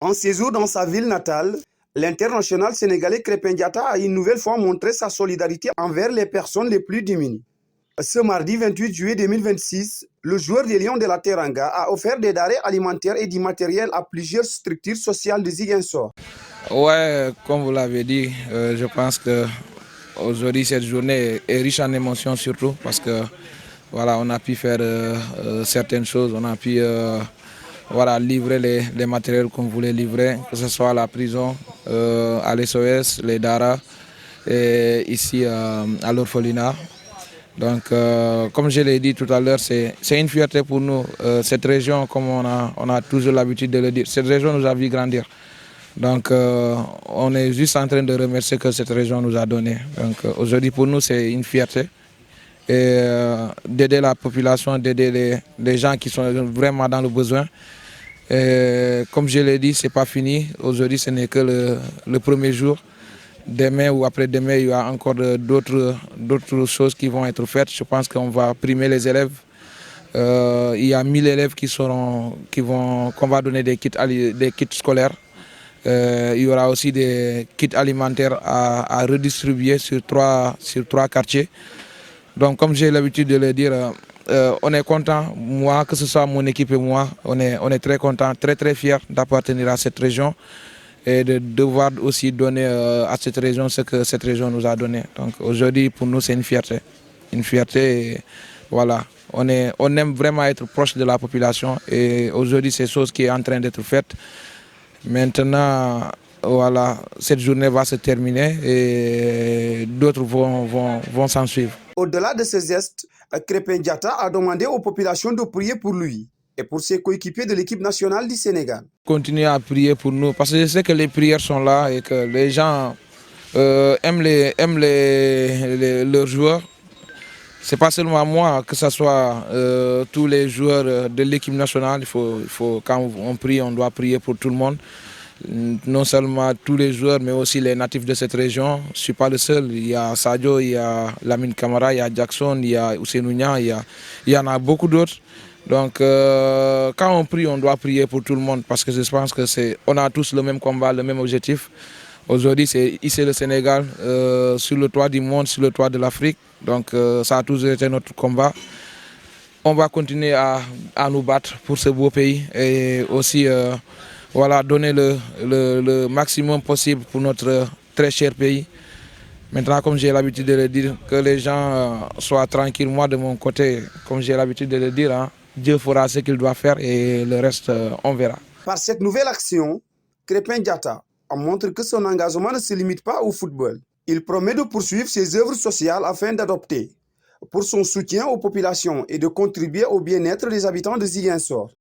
En séjour dans sa ville natale, l'international sénégalais Krépin Diatta a une nouvelle fois montré sa solidarité envers les personnes les plus démunies. Ce mardi 28 juillet 2026, le joueur des Lions de la Teranga a offert des denrées alimentaires et du matériel à plusieurs structures sociales de Ziguinchor. Ouais, comme vous l'avez dit, je pense que aujourd'hui cette journée est riche en émotions surtout parce que voilà, on a pu faire certaines choses, on a pu voilà, livrer les matériels qu'on voulait livrer, que ce soit à la prison, à l'SOS, les DARA et ici à l'orphelinat. Donc, comme je l'ai dit tout à l'heure, c'est une fierté pour nous. Cette région, comme on a toujours l'habitude de le dire, cette région nous a vu grandir. Donc, on est juste en train de remercier que cette région nous a donné. Donc, aujourd'hui, pour nous, c'est une fierté. Et d'aider la population, d'aider les gens qui sont vraiment dans le besoin. Et, comme je l'ai dit, ce n'est pas fini. Aujourd'hui, ce n'est que le premier jour. Demain ou après-demain, il y a encore d'autres choses qui vont être faites. Je pense qu'on va primer les élèves. Il y a 1000 élèves qu'on va donner des kits scolaires. Il y aura aussi des kits alimentaires à redistribuer sur trois quartiers. Donc, comme j'ai l'habitude de le dire, on est content, moi, que ce soit mon équipe et moi, on est très content, très très fiers d'appartenir à cette région et de devoir aussi donner à cette région ce que cette région nous a donné. Donc aujourd'hui, pour nous, c'est une fierté. Une fierté, et voilà. On aime vraiment être proche de la population et aujourd'hui, c'est chose qui est en train d'être faite. Maintenant, voilà, cette journée va se terminer et d'autres vont s'en suivre. Au-delà de ces gestes, Krépin Diatta a demandé aux populations de prier pour lui et pour ses coéquipiers de l'équipe nationale du Sénégal. Continuez à prier pour nous parce que je sais que les prières sont là et que les gens aiment leurs joueurs. Ce n'est pas seulement moi, que ce soit tous les joueurs de l'équipe nationale. Quand on prie, on doit prier pour tout le monde. Non seulement tous les joueurs, mais aussi les natifs de cette région. Je ne suis pas le seul. Il y a Sadio, il y a Lamine Camara, il y a Jackson, il y a Ousseynou Niang, il y en a beaucoup d'autres. Donc quand on prie, on doit prier pour tout le monde parce que je pense qu'on a tous le même combat, le même objectif. Aujourd'hui, c'est ici le Sénégal, sur le toit du monde, sur le toit de l'Afrique. Donc ça a toujours été notre combat. On va continuer à nous battre pour ce beau pays et aussi voilà, donner le maximum possible pour notre très cher pays. Maintenant, comme j'ai l'habitude de le dire, que les gens soient tranquilles. Moi, de mon côté, comme j'ai l'habitude de le dire, hein, Dieu fera ce qu'il doit faire et le reste, on verra. Par cette nouvelle action, Krépin Diatta montre que son engagement ne se limite pas au football. Il promet de poursuivre ses œuvres sociales afin d'adopter pour son soutien aux populations et de contribuer au bien-être des habitants de Ziguinchor.